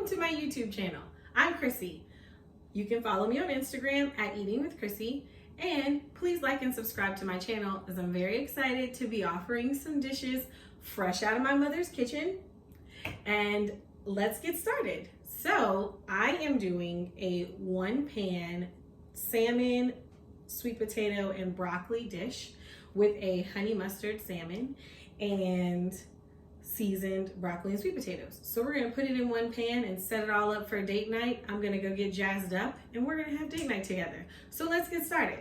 welcome to my YouTube channel. I'm Chrissy. You can follow me on Instagram at Eating with Chrissy, and please like and subscribe to my channel as I'm very excited to be offering some dishes fresh out of my mother's kitchen. And let's get started. So I am doing a 1-pan salmon, sweet potato, and broccoli dish with a honey mustard salmon and seasoned broccoli and sweet potatoes. So we're gonna put it in 1 pan and set it all up for a date night. I'm gonna go get jazzed up and we're gonna have date night together. So let's get started.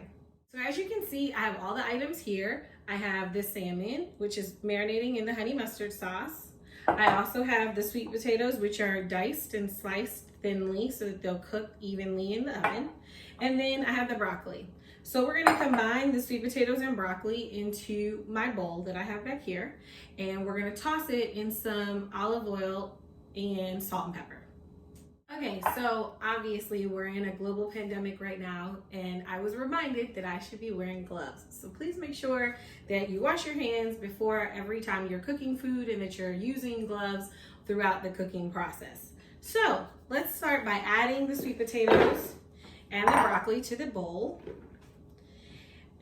So as you can see, I have all the items here. I have the salmon, which is marinating in the honey mustard sauce. I also have the sweet potatoes, which are diced and sliced thinly so that they'll cook evenly in the oven. And then I have the broccoli. So we're gonna combine the sweet potatoes and broccoli into my bowl that I have back here. And we're gonna toss it in some olive oil and salt and pepper. Okay, so obviously we're in a global pandemic right now, and I was reminded that I should be wearing gloves. So please make sure that you wash your hands before every time you're cooking food and that you're using gloves throughout the cooking process. So let's start by adding the sweet potatoes and the broccoli to the bowl.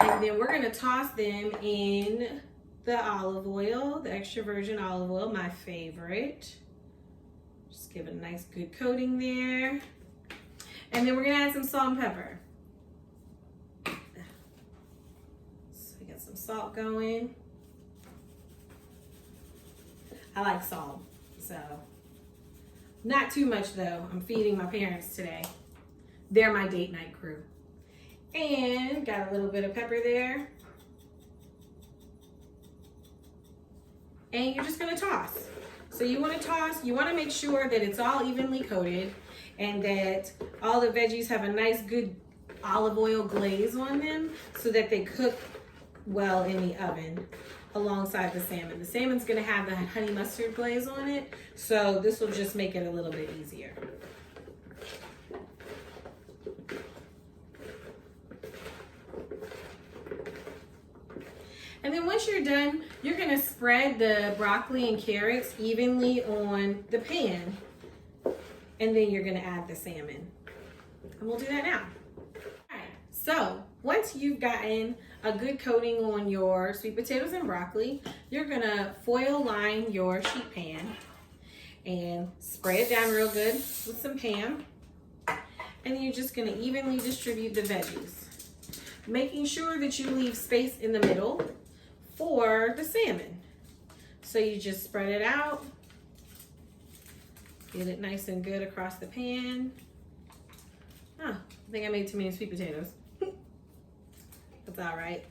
And then we're gonna toss them in the olive oil, the extra virgin olive oil, my favorite. Just give it a nice good coating there. And then we're gonna add some salt and pepper. So we got some salt going. I like salt, so not too much though. I'm feeding my parents today. They're my date night crew. And got a little bit of pepper there. And you're just gonna toss. So you wanna toss, you wanna make sure that it's all evenly coated and that all the veggies have a nice good olive oil glaze on them so that they cook well in the oven alongside the salmon. The salmon's gonna have the honey mustard glaze on it, so this will just make it a little bit easier. And then once you're done, you're gonna spread the broccoli and carrots evenly on the pan. And then you're gonna add the salmon. And we'll do that now. All right, so once you've gotten a good coating on your sweet potatoes and broccoli, you're gonna foil line your sheet pan and spray it down real good with some Pam. And then you're just gonna evenly distribute the veggies, making sure that you leave space in the middle for the salmon. So you just spread it out, get it nice and good across the pan. I think I made too many sweet potatoes. That's all right.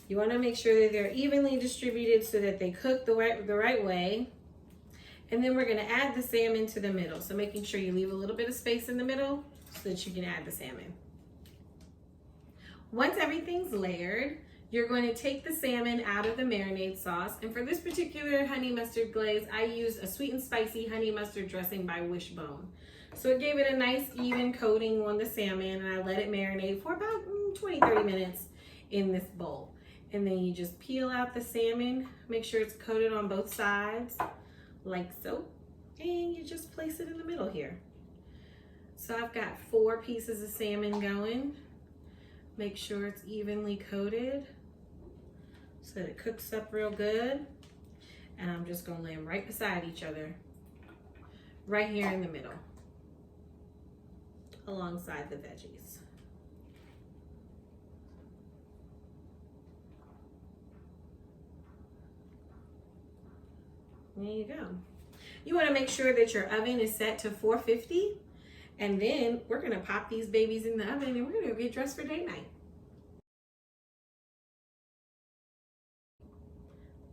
You want to make sure that they're evenly distributed so that they cook the right way. And then we're going to add the salmon to the middle. So making sure you leave a little bit of space in the middle so that you can add the salmon. Once everything's layered, you're going to take the salmon out of the marinade sauce. And for this particular honey mustard glaze, I used a sweet and spicy honey mustard dressing by Wishbone. So it gave it a nice even coating on the salmon, and I let it marinate for about 20-30 minutes in this bowl. And then you just peel out the salmon, make sure it's coated on both sides, like so. And you just place it in the middle here. So I've got 4 pieces of salmon going. Make sure it's evenly coated so that it cooks up real good. And I'm just gonna lay them right beside each other, right here in the middle, alongside the veggies. There you go. You wanna make sure that your oven is set to 450. And then we're gonna pop these babies in the oven and we're gonna get dressed for date night.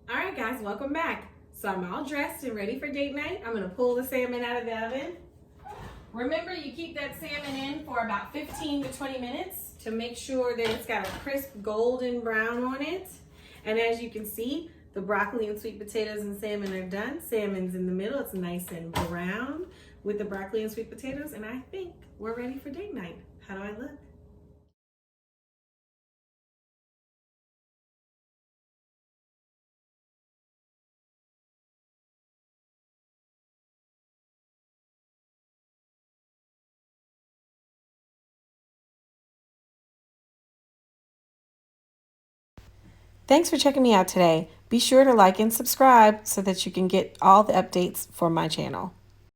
All right guys, welcome back. So I'm all dressed and ready for date night. I'm gonna pull the salmon out of the oven. Remember, you keep that salmon in for about 15 to 20 minutes to make sure that it's got a crisp golden brown on it. And as you can see, the broccoli and sweet potatoes and salmon are done. Salmon's in the middle, it's nice and brown with the broccoli and sweet potatoes, and I think we're ready for date night. How do I look? Thanks for checking me out today. Be sure to like and subscribe so that you can get all the updates for my channel.